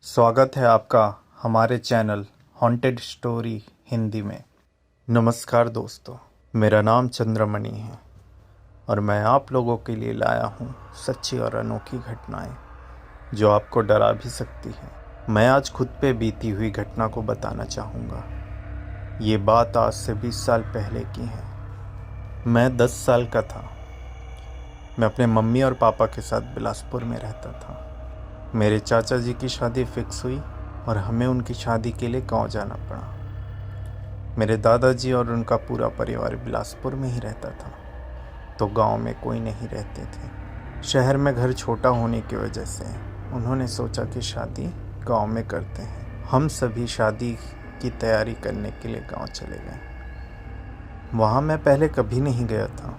स्वागत है आपका हमारे चैनल हॉन्टेड स्टोरी हिंदी में। नमस्कार दोस्तों, मेरा नाम चंद्रमणि है और मैं आप लोगों के लिए लाया हूँ सच्ची और अनोखी घटनाएं जो आपको डरा भी सकती हैं। मैं आज खुद पे बीती हुई घटना को बताना चाहूँगा। ये बात आज से 20 साल पहले की है। मैं 10 साल का था। मैं अपने मम्मी और पापा के साथ बिलासपुर में रहता था। मेरे चाचा जी की शादी फिक्स हुई और हमें उनकी शादी के लिए गांव जाना पड़ा। मेरे दादाजी और उनका पूरा परिवार बिलासपुर में ही रहता था, तो गांव में कोई नहीं रहते थे। शहर में घर छोटा होने की वजह से उन्होंने सोचा कि शादी गांव में करते हैं। हम सभी शादी की तैयारी करने के लिए गांव चले गए। वहाँ मैं पहले कभी नहीं गया था।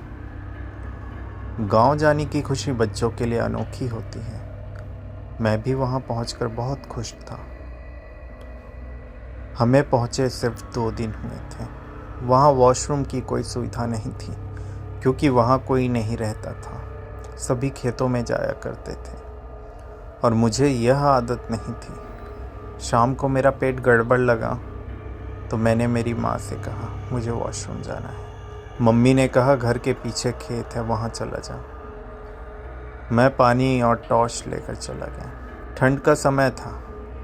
गांव जाने की खुशी बच्चों के लिए अनोखी होती है। मैं भी वहाँ पहुँचकर बहुत खुश था। हमें पहुँचे सिर्फ 2 दिन हुए थे। वहाँ वॉशरूम की कोई सुविधा नहीं थी क्योंकि वहाँ कोई नहीं रहता था। सभी खेतों में जाया करते थे और मुझे यह आदत नहीं थी। शाम को मेरा पेट गड़बड़ लगा तो मैंने मेरी माँ से कहा मुझे वॉशरूम जाना है। मम्मी ने कहा घर के पीछे खेत है, वहाँ चला जा। मैं पानी और टॉर्च लेकर चला गया। ठंड का समय था।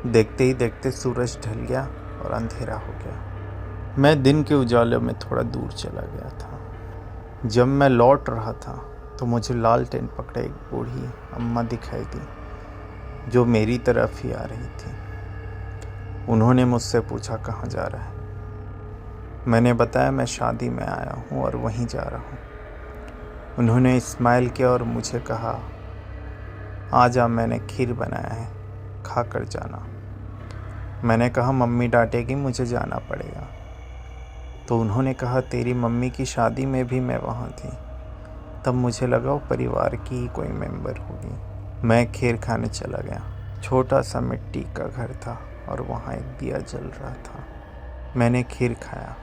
देखते ही देखते सूरज ढल गया और अंधेरा हो गया। मैं दिन के उजाले में थोड़ा दूर चला गया था। जब मैं लौट रहा था तो मुझे लालटेन पकड़े एक बूढ़ी अम्मा दिखाई दी जो मेरी तरफ ही आ रही थी। उन्होंने मुझसे पूछा कहाँ जा रहा है। मैंने बताया मैं शादी में आया हूँ और वहीं जा रहा हूँ। उन्होंने स्माइल किया और मुझे कहा आजा, मैंने खीर बनाया है, खा कर जाना। मैंने कहा मम्मी डांटेगी, मुझे जाना पड़ेगा। तो उन्होंने कहा तेरी मम्मी की शादी में भी मैं वहाँ थी। तब मुझे लगा वो परिवार की ही कोई मेंबर होगी। मैं खीर खाने चला गया। छोटा सा मिट्टी का घर था और वहाँ एक दिया जल रहा था। मैंने खीर खाया।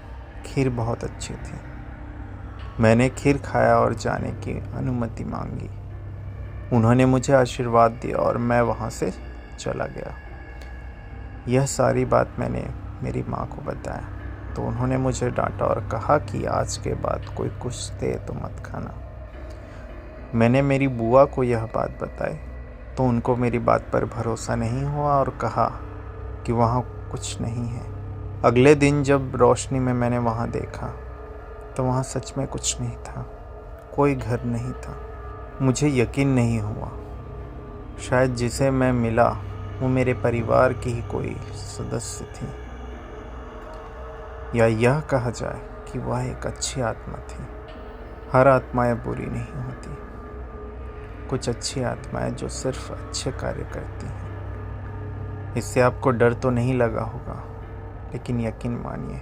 खीर बहुत अच्छी थी। मैंने खीर खाया और जाने की अनुमति मांगी। उन्होंने मुझे आशीर्वाद दिया और मैं वहाँ से चला गया। यह सारी बात मैंने मेरी माँ को बताया तो उन्होंने मुझे डांटा और कहा कि आज के बाद कोई कुछ दे तो मत खाना। मैंने मेरी बुआ को यह बात बताई तो उनको मेरी बात पर भरोसा नहीं हुआ और कहा कि वहाँ कुछ नहीं है। अगले दिन जब रोशनी में मैंने वहाँ देखा तो वहाँ सच में कुछ नहीं था। कोई घर नहीं था। मुझे यकीन नहीं हुआ। शायद जिसे मैं मिला वो मेरे परिवार की ही कोई सदस्य थी, या यह कहा जाए कि वह एक अच्छी आत्मा थी। हर आत्माएं बुरी नहीं होती। कुछ अच्छी आत्माएं जो सिर्फ अच्छे कार्य करती हैं। इससे आपको डर तो नहीं लगा होगा, लेकिन यकीन मानिए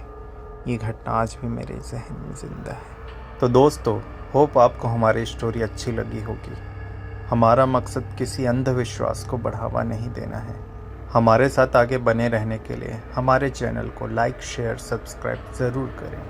ये घटना आज भी मेरे जहन में जिंदा है। तो दोस्तों, होप आपको हमारी स्टोरी अच्छी लगी होगी। हमारा मकसद किसी अंधविश्वास को बढ़ावा नहीं देना है। हमारे साथ आगे बने रहने के लिए हमारे चैनल को लाइक, शेयर, सब्सक्राइब ज़रूर करें।